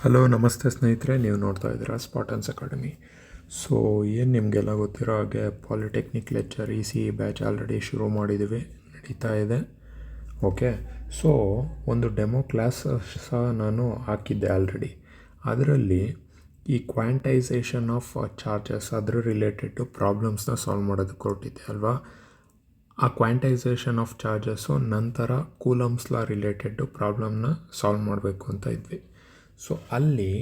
Hello ನಮಸ್ತೆ ಸ್ನೇಹಿತರೆ, ನೀವು ನೋಡ್ತಾ ಇದ್ದೀರಾ ಸ್ಪಾಟನ್ಸ್ ಅಕಾಡೆಮಿ. ಸೊ ಏನು ನಿಮಗೆಲ್ಲ ಗೊತ್ತಿರೋ ಹಾಗೆ polytechnic lecture C batch already ಶುರು ಮಾಡಿದ್ದೀವಿ, ನಡೀತಾ ಇದೆ. ಓಕೆ, ಸೊ ಒಂದು ಡೆಮೋ ಕ್ಲಾಸ್ ಸಹ ನಾನು ಹಾಕಿದ್ದೆ ಆಲ್ರೆಡಿ. ಅದರಲ್ಲಿ ಈ ಕ್ವಾಂಟೈಸೇಷನ್ ಆಫ್ ಚಾರ್ಜಸ್ ಅದರ ರಿಲೇಟೆಡ್ ಪ್ರಾಬ್ಲಮ್ಸ್ನ ಸಾಲ್ವ್ ಮಾಡೋದಕ್ಕೆ ಹೊರಟಿದ್ದೆ ಅಲ್ವಾ. ಆ ಕ್ವಾಂಟೈಸೇಷನ್ ಆಫ್ ಚಾರ್ಜಸ್ಸು ನಂತರ ಕೂಲಮ್ಸ್ ಲಾ ರಿಲೇಟೆಡ್ ಪ್ರಾಬ್ಲಮ್ನ ಸಾಲ್ವ್ ಮಾಡಬೇಕು ಅಂತ ಇದ್ವಿ. ಸೊ ಅಲ್ಲಿ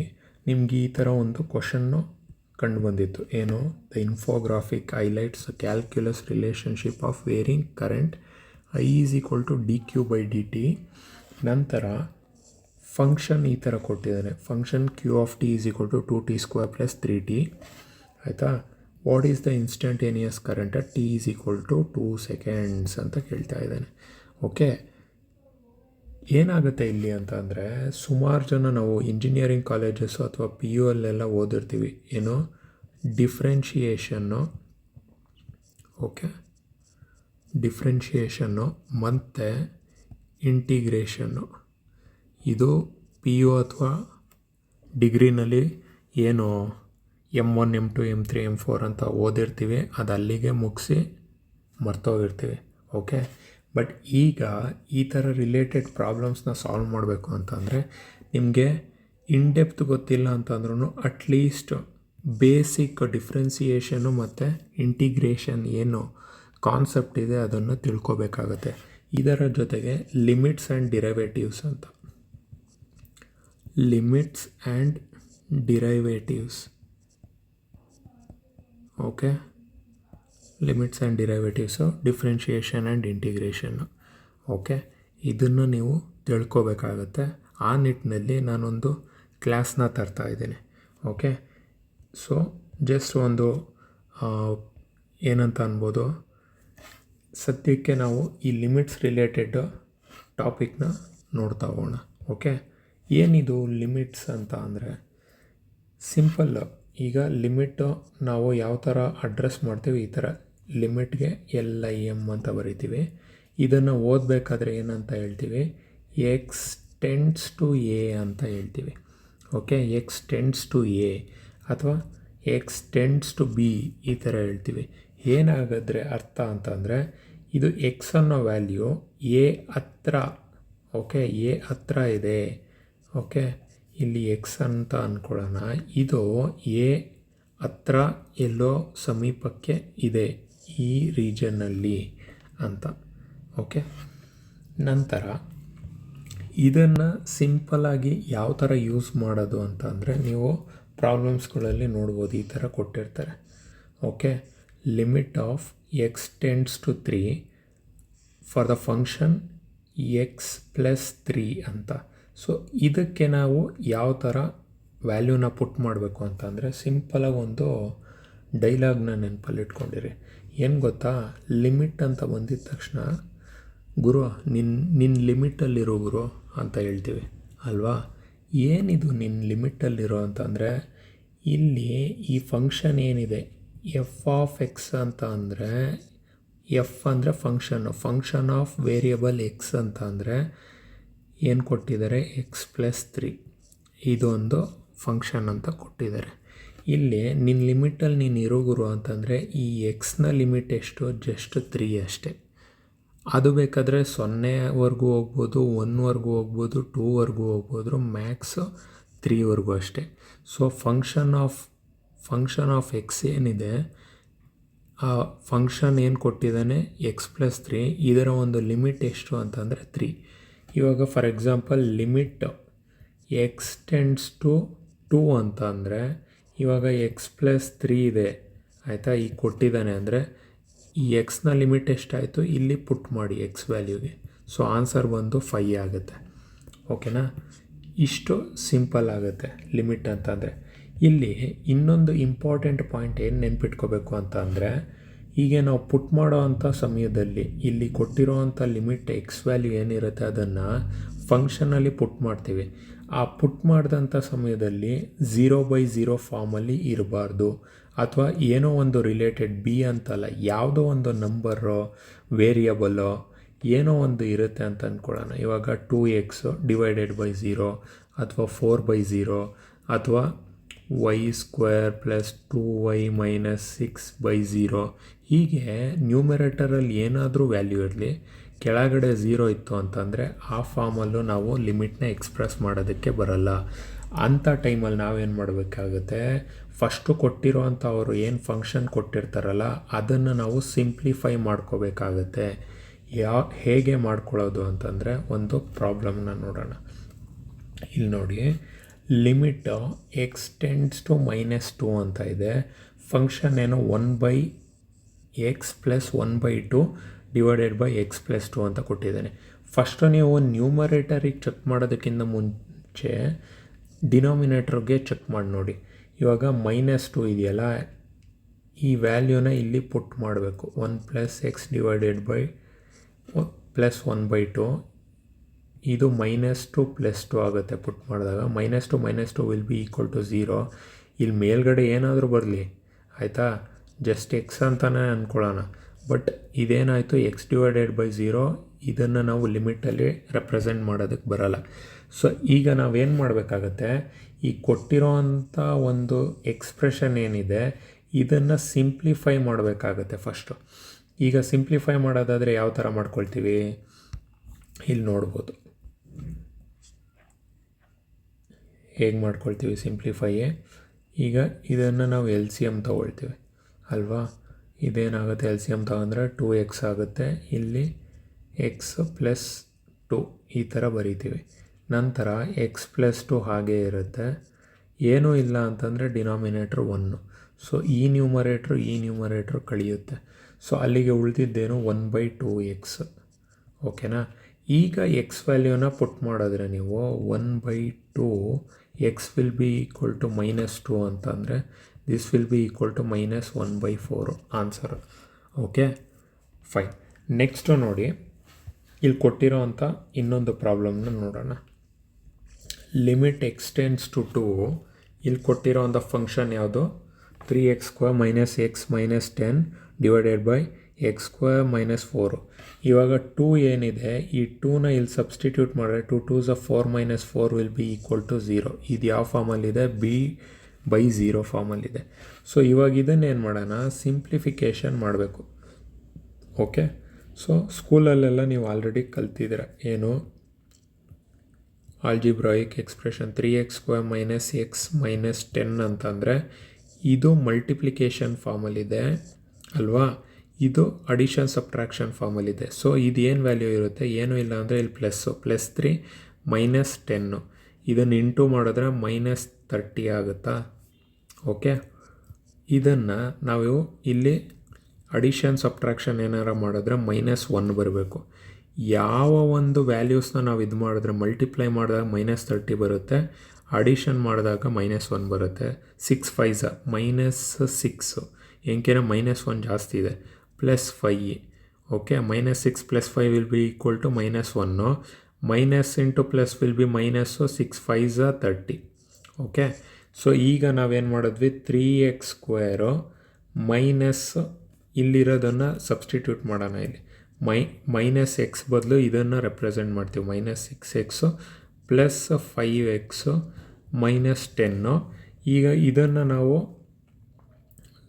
ನಿಮ್ಗೆ ಈ ಥರ ಒಂದು ಕ್ವಶನ್ನು ಕಂಡು ಬಂದಿತ್ತು. ಏನು? The infographic highlights calculus relationship of varying current I is equal to dq/dt. ನಂತರ ಫಂಕ್ಷನ್ ಈ ಥರ ಕೊಟ್ಟಿದ್ದಾನೆ, function q of t is equal to 2t² + 3t. ಆಯಿತಾ? What is the instantaneous current at t is equal to 2 seconds ಅಂತ ಕೇಳ್ತಾ ಇದ್ದಾನೆ. Okay, ಏನಾಗುತ್ತೆ ಇಲ್ಲಿ ಅಂತ ಅಂದರೆ, ಸುಮಾರು ಜನ ನಾವು ಇಂಜಿನಿಯರಿಂಗ್ ಕಾಲೇಜಸ್ಸು ಅಥವಾ PU ಅಲ್ಲೆಲ್ಲ ಓದಿರ್ತೀವಿ. ಏನು? ಡಿಫ್ರೆನ್ಷಿಯೇಷನ್ನು. ಓಕೆ, ಡಿಫ್ರೆನ್ಷಿಯೇಷನ್ನು ಮತ್ತು ಇಂಟಿಗ್ರೇಷನ್ನು. ಇದು PU ಅಥವಾ ಡಿಗ್ರಿನಲ್ಲಿ ಏನು M1 M2 M3 M4 ಅಂತ ಓದಿರ್ತೀವಿ, ಅದು ಅಲ್ಲಿಗೆ ಮುಗಿಸಿ ಮರ್ತೋಗಿರ್ತೀವಿ. ಓಕೆ, ಬಟ್ ಈಗ ಈ ಥರ ರಿಲೇಟೆಡ್ ಪ್ರಾಬ್ಲಮ್ಸ್ನ ಸಾಲ್ವ್ ಮಾಡಬೇಕು ಅಂತಂದರೆ ನಿಮಗೆ ಇನ್ ಡೆಪ್ತ್ ಗೊತ್ತಿಲ್ಲ ಅಂತಂದ್ರೂ ಅಟ್ಲೀಸ್ಟ್ ಬೇಸಿಕ್ ಡಿಫ್ರೆನ್ಸಿಯೇಷನ್ನು ಮತ್ತು ಇಂಟಿಗ್ರೇಷನ್ ಏನು ಕಾನ್ಸೆಪ್ಟ್ ಇದೆ ಅದನ್ನು ತಿಳ್ಕೊಬೇಕಾಗತ್ತೆ. ಇದರ ಜೊತೆಗೆ ಲಿಮಿಟ್ಸ್ ಆ್ಯಂಡ್ ಡಿರೈವೇಟಿವ್ಸ್ ಅಂತ. Limits and derivatives. Okay, limits and derivatives, differentiation and integration. Okay, ಇದನ್ನು ನೀವು ತಿಳ್ಕೊಬೇಕಾಗತ್ತೆ. ಆ ನಿಟ್ಟಿನಲ್ಲಿ ನಾನೊಂದು ಕ್ಲಾಸ್ನ ತರ್ತಾ ಇದ್ದೀನಿ. ಓಕೆ, ಸೊ ಜಸ್ಟ್ ಒಂದು ಏನಂತ ಅನ್ಬೋದು, ಸದ್ಯಕ್ಕೆ ನಾವು ಈ ಲಿಮಿಟ್ಸ್ ರಿಲೇಟೆಡ್ ಟಾಪಿಕ್ನ ನೋಡ್ತಾ ಹೋಗೋಣ. ಓಕೆ, ಏನಿದು ಲಿಮಿಟ್ಸ್ ಅಂತ ಅಂದರೆ ಸಿಂಪಲ್ಲು. ಈಗ ಲಿಮಿಟು ನಾವು ಯಾವ ಥರ ಅಡ್ರೆಸ್ ಮಾಡ್ತೀವಿ, ಈ ಥರ ಲಿಮಿಟ್ಗೆ LIM ಅಂತ ಬರಿತೀವಿ. ಇದನ್ನು ಓದಬೇಕಾದ್ರೆ ಏನಂತ ಹೇಳ್ತೀವಿ? x ಟೆಂಡ್ಸ್ ಟು a ಅಂತ ಹೇಳ್ತೀವಿ. Okay, x tends to a ಅಥವಾ x ಟೆಂಡ್ಸ್ ಟು b ಈ ಥರ ಹೇಳ್ತೀವಿ. ಏನಾಗಿದ್ರೆ ಅರ್ಥ ಅಂತಂದರೆ, ಇದು x ಅನ್ನೋ ವ್ಯಾಲ್ಯೂ a ಹತ್ರ, ಓಕೆ, a ಹತ್ರ ಇದೆ. ಓಕೆ, ಇಲ್ಲಿ x ಅಂತ ಅಂದ್ಕೊಳ್ಳೋಣ. ಇದು a ಹತ್ರ ಎಲ್ಲೋ ಸಮೀಪಕ್ಕೆ ಇದೆ ಈ ರೀಜನ್ನಲ್ಲಿ ಅಂತ. ಓಕೆ, ನಂತರ ಇದನ್ನು ಸಿಂಪಲ್ಲಾಗಿ ಯಾವ ಥರ ಯೂಸ್ ಮಾಡೋದು ಅಂತ ಅಂದರೆ, ನೀವು ಪ್ರಾಬ್ಲಮ್ಸ್ಗಳಲ್ಲಿ ನೋಡ್ಬೋದು, ಈ ಥರ ಕೊಟ್ಟಿರ್ತಾರೆ. Okay, limit of x tends to 3 for the function x + 3 ಅಂತ. ಸೊ ಇದಕ್ಕೆ ನಾವು ಯಾವ ಥರ ವ್ಯಾಲ್ಯೂನ ಪುಟ್ ಮಾಡಬೇಕು ಅಂತಂದರೆ, ಸಿಂಪಲಾಗಿ ಒಂದು ಡೈಲಾಗ್ನ ನೆನಪಲ್ಲಿ ಇಟ್ಕೊಂಡಿರಿ. ಏನು ಗೊತ್ತಾ? ಲಿಮಿಟ್ ಅಂತ ಬಂದಿದ ತಕ್ಷಣ, ಗುರು ನಿನ್ನ ಲಿಮಿಟಲ್ಲಿರೋ ಗುರು ಅಂತ ಹೇಳ್ತೀವಿ ಅಲ್ವಾ. ಏನಿದು ನಿನ್ನ ಲಿಮಿಟಲ್ಲಿರೋ ಅಂತಂದರೆ, ಇಲ್ಲಿ ಈ ಫಂಕ್ಷನ್ ಏನಿದೆ f(x) ಅಂತ ಅಂದರೆ, ಎಫ್ ಅಂದರೆ ಫಂಕ್ಷನ್ ಆಫ್ ವೇರಿಯಬಲ್ x ಅಂತ ಅಂದರೆ ಏನು ಕೊಟ್ಟಿದ್ದಾರೆ? x + 3. ಇದೊಂದು ಫಂಕ್ಷನ್ ಅಂತ ಕೊಟ್ಟಿದ್ದಾರೆ. ಇಲ್ಲಿ ನಿನ್ನ ಲಿಮಿಟಲ್ಲಿ ನೀನು ಇರೋ ಗುರು ಅಂತಂದರೆ ಈ ಎಕ್ಸ್ನ ಲಿಮಿಟ್ ಎಷ್ಟು? ಜಸ್ಟ್ 3 ಅಷ್ಟೇ. ಅದು ಬೇಕಾದರೆ 0ವರೆಗೂ ಹೋಗ್ಬೋದು, 1ವರೆಗೂ ಹೋಗ್ಬೋದು, 2ವರೆಗೂ ಹೋಗ್ಬೋದು, ಮ್ಯಾಕ್ಸ್ 3ವರೆಗೂ ಅಷ್ಟೇ. ಸೊ ಫಂಕ್ಷನ್ ಆಫ್ ಎಕ್ಸ್ ಏನಿದೆ, ಆ ಫಂಕ್ಷನ್ ಏನು ಕೊಟ್ಟಿದ್ದಾನೆ? x + 3. ಇದರ ಒಂದು ಲಿಮಿಟ್ ಎಷ್ಟು ಅಂತಂದರೆ 3. ಇವಾಗ for example limit x tends to 2 ಅಂತ ಅಂದರೆ, ಇವಾಗ x + 3 ಇದೆ ಆಯಿತಾ, ಈಗ ಕೊಟ್ಟಿದ್ದಾನೆ ಅಂದರೆ ಈ ಎಕ್ಸ್ನ ಲಿಮಿಟ್ ಎಷ್ಟಾಯಿತು ಇಲ್ಲಿ ಪುಟ್ ಮಾಡಿ x ವ್ಯಾಲ್ಯೂಗೆ. ಸೊ ಆನ್ಸರ್ ಬಂದು 5 ಆಗುತ್ತೆ. ಓಕೆನಾ? ಇಷ್ಟು ಸಿಂಪಲ್ ಆಗುತ್ತೆ ಲಿಮಿಟ್ ಅಂತಂದರೆ. ಇಲ್ಲಿ ಇನ್ನೊಂದು ಇಂಪಾರ್ಟೆಂಟ್ ಪಾಯಿಂಟ್ ಏನು ನೆನ್ಪಿಟ್ಕೋಬೇಕು ಅಂತ ಅಂದರೆ, ಹೀಗೆ ನಾವು ಪುಟ್ ಮಾಡೋ ಅಂಥ ಸಮಯದಲ್ಲಿ ಇಲ್ಲಿ ಕೊಟ್ಟಿರೋ ಅಂಥ ಲಿಮಿಟ್ x ವ್ಯಾಲ್ಯೂ ಏನಿರುತ್ತೆ ಅದನ್ನು ಫಂಕ್ಷನಲ್ಲಿ ಪುಟ್ ಮಾಡ್ತೀವಿ. ಆ ಪುಟ್ ಮಾಡಿದಂಥ ಸಮಯದಲ್ಲಿ 0/0 ಫಾರ್ಮಲ್ಲಿ ಇರಬಾರ್ದು, ಅಥವಾ ಏನೋ ಒಂದು ರಿಲೇಟೆಡ್ b ಅಂತಲ್ಲ, ಯಾವುದೋ ಒಂದು ನಂಬರೋ ವೇರಿಯಬಲೋ ಏನೋ ಒಂದು ಇರುತ್ತೆ ಅಂತ ಅಂದ್ಕೊಳ್ಳೋಣ. ಇವಾಗ 2x / 0 ಅಥವಾ 4/0 ಅಥವಾ y² ಪ್ಲಸ್ 2y ಮೈನಸ್ 6/0. ಹೀಗೆ ನ್ಯೂಮರೇಟರಲ್ಲಿ ಏನಾದರೂ ವ್ಯಾಲ್ಯೂ ಇರಲಿ, ಕೆಳಗಡೆ 0 ಇತ್ತು ಅಂತಂದರೆ ಆ ಫಾರ್ಮಲ್ಲೂ ನಾವು ಲಿಮಿಟ್ನ ಎಕ್ಸ್ಪ್ರೆಸ್ ಮಾಡೋದಕ್ಕೆ ಬರಲ್ಲ. ಅಂಥ ಟೈಮಲ್ಲಿ ನಾವೇನು ಮಾಡಬೇಕಾಗುತ್ತೆ, ಫಸ್ಟು ಕೊಟ್ಟಿರೋವಂಥ ಅವರು ಏನು ಫಂಕ್ಷನ್ ಕೊಟ್ಟಿರ್ತಾರಲ್ಲ ಅದನ್ನು ನಾವು ಸಿಂಪ್ಲಿಫೈ ಮಾಡ್ಕೋಬೇಕಾಗತ್ತೆ. ಹೇಗೆ ಮಾಡ್ಕೊಳ್ಳೋದು ಅಂತಂದರೆ ಒಂದು ಪ್ರಾಬ್ಲಮ್ನ ನೋಡೋಣ. ಇಲ್ಲಿ ನೋಡಿ, ಲಿಮಿಟ್ ಎಕ್ಸ್ ಟೆಂಡ್ಸ್ ಟು -2 ಅಂತ ಇದೆ. ಫಂಕ್ಷನ್ ಏನು 1/x plus 1/2 divided by X plus 2 ಅಂತ ಕೊಟ್ಟಿದ್ದೇನೆ. ಫಸ್ಟು ನೀವು ನ್ಯೂಮರೇಟರಿಗೆ ಚೆಕ್ ಮಾಡೋದಕ್ಕಿಂತ ಮುಂಚೆ ಡಿನಾಮಿನೇಟ್ರಿಗೆ ಚೆಕ್ ಮಾಡಿ ನೋಡಿ. ಇವಾಗ -2 ಇದೆಯಲ್ಲ, ಈ ವ್ಯಾಲ್ಯೂನ ಇಲ್ಲಿ ಪುಟ್ ಮಾಡಬೇಕು. 1 + x ಡಿವೈಡೆಡ್ ಬೈ ಪ್ಲಸ್ 1/2. ಇದು -2 + 2 ಆಗುತ್ತೆ ಪುಟ್ ಮಾಡಿದಾಗ. -2 - 2 ವಿಲ್ ಬಿ ಈಕ್ವಲ್ ಟು 0. ಇಲ್ಲಿ ಮೇಲ್ಗಡೆ ಏನಾದರೂ ಬರಲಿ, ಆಯಿತಾ, ಜಸ್ಟ್ ಎಕ್ಸ್ ಅಂತಲೇ ಅಂದ್ಕೊಳ್ಳೋಣ. ಬಟ್ ಇದೇನಾಯಿತು, ಎಕ್ಸ್ ಡಿವೈಡೆಡ್ ಬೈ 0, ಇದನ್ನು ನಾವು ಲಿಮಿಟಲ್ಲಿ ರೆಪ್ರೆಸೆಂಟ್ ಮಾಡೋದಕ್ಕೆ ಬರಲ್ಲ. ಸೊ ಈಗ ನಾವೇನು ಮಾಡಬೇಕಾಗತ್ತೆ, ಈ ಕೊಟ್ಟಿರೋವಂಥ ಒಂದು ಎಕ್ಸ್ಪ್ರೆಷನ್ ಏನಿದೆ ಇದನ್ನು ಸಿಂಪ್ಲಿಫೈ ಮಾಡಬೇಕಾಗತ್ತೆ ಫಸ್ಟು. ಈಗ ಸಿಂಪ್ಲಿಫೈ ಮಾಡೋದಾದರೆ ಯಾವ ಥರ ಮಾಡ್ಕೊಳ್ತೀವಿ, ಇಲ್ಲಿ ನೋಡ್ಬೋದು ಹೇಗೆ ಮಾಡ್ಕೊಳ್ತೀವಿ ಸಿಂಪ್ಲಿಫೈಯೇ. ಈಗ ಇದನ್ನು ನಾವು ಎಲ್ ಸಿ ಎಮ್ ತೊಗೊಳ್ತೀವಿ ಅಲ್ವಾ. ಇದೇನಾಗುತ್ತೆ, ಎಲ್ ಸಿ ಎಮ್ ತೊಗೊಂಡ್ರೆ 2x ಆಗುತ್ತೆ. ಇಲ್ಲಿ x ಪ್ಲಸ್ 2 ಈ ಥರ ಬರೀತೀವಿ. ನಂತರ x ಪ್ಲಸ್ 2 ಹಾಗೇ ಇರುತ್ತೆ. ಏನೂ ಇಲ್ಲ ಅಂತಂದರೆ ಡಿನಾಮಿನೇಟ್ರ್ 1. ಸೊ ಈ ನ್ಯೂಮರೇಟ್ರ್ ಕಳೆಯುತ್ತೆ. ಸೊ ಅಲ್ಲಿಗೆ ಉಳಿದಿದ್ದೇನು 1/2x. ಓಕೆನಾ. ಈಗ ಎಕ್ಸ್ ವ್ಯಾಲ್ಯೂನ ಪುಟ್ ಮಾಡಿದ್ರೆ ನೀವು 1/2 x will be equal to -2 ಅಂತಂದರೆ this will be equal to -1/4 answer. Okay fine. Next ನೋಡಿ, ಇಲ್ಲಿ ಕೊಟ್ಟಿರೋ ಅಂಥ ಇನ್ನೊಂದು ಪ್ರಾಬ್ಲಮ್ನ ನೋಡೋಣ. Limit x tends to 2. ಇಲ್ಲಿ ಕೊಟ್ಟಿರೋ ಅಂಥ ಫಂಕ್ಷನ್ ಯಾವುದು, 3x² - x - 10 divided by x² - 4. ಇವಾಗ 2 ಏನಿದೆ, ಈ 2ನ ಇಲ್ಲಿ ಸಬ್ಸ್ಟಿಟ್ಯೂಟ್ ಮಾಡಿದ್ರೆ 2 2s 4 - 4 will be equal to 0. ಇದು ಯಾವ ಫಾರ್ಮಲ್ಲಿದೆ, b/0 ಫಾರ್ಮಲ್ಲಿದೆ. ಸೊ ಇವಾಗ ಇದನ್ನೇನು ಮಾಡೋಣ, ಸಿಂಪ್ಲಿಫಿಕೇಷನ್ ಮಾಡಬೇಕು. ಓಕೆ. ಸೊ ಸ್ಕೂಲಲ್ಲೆಲ್ಲ ನೀವು ಆಲ್ರೆಡಿ ಕಲ್ತಿದ್ದೀರ, ಏನು ಆಲ್ಜಿಬ್ರಾಯಿಕ್ ಎಕ್ಸ್ಪ್ರೆಷನ್ 3x² - x - 10 ಅಂತಂದರೆ ಇದು ಮಲ್ಟಿಪ್ಲಿಕೇಶನ್ ಫಾರ್ಮಲ್ಲಿದೆ ಅಲ್ವಾ, ಇದು ಅಡಿಷನ್ ಸಬ್ಟ್ರಾಕ್ಷನ್ ಫಾರ್ಮಲ್ಲಿದೆ. ಸೊ ಇದು ಏನು ವ್ಯಾಲ್ಯೂ ಇರುತ್ತೆ, ಏನೂ ಇಲ್ಲ ಅಂದರೆ ಇಲ್ಲಿ +3 - 10. ಇದನ್ನು ಇಂಟು ಮಾಡಿದ್ರೆ -30 ಆಗುತ್ತಾ. ಓಕೆ. ಇದನ್ನು ನಾವು ಇಲ್ಲಿ ಅಡಿಷನ್ ಸಬ್ಟ್ರಾಕ್ಷನ್ ಏನಾರ ಮಾಡಿದ್ರೆ -1 ಬರಬೇಕು. ಯಾವ ಒಂದು ವ್ಯಾಲ್ಯೂಸ್ನ ನಾವು ಇದು ಮಾಡಿದ್ರೆ ಮಲ್ಟಿಪ್ಲೈ ಮಾಡಿದಾಗ -30 ಬರುತ್ತೆ, ಅಡಿಷನ್ ಮಾಡಿದಾಗ -1 ಬರುತ್ತೆ. 6 5s -6, ಏನಕ್ಕೆ -1 ಜಾಸ್ತಿ ಇದೆ, +5. Okay. -6 + 5 will be equal to -1. Minus into plus will be -, 6 5s 30. Okay. So ಈಗ ನಾವೇನು ಮಾಡಿದ್ವಿ, 3x² ಮೈನಸ್ ಇಲ್ಲಿರೋದನ್ನು ಸಬ್ಸ್ಟಿಟ್ಯೂಟ್ ಮಾಡೋಣ. ಇಲ್ಲಿ -x ಬದಲು ಇದನ್ನು ರೆಪ್ರೆಸೆಂಟ್ ಮಾಡ್ತೀವಿ. -6x plus 5x -10. ಈಗ ಇದನ್ನು ನಾವು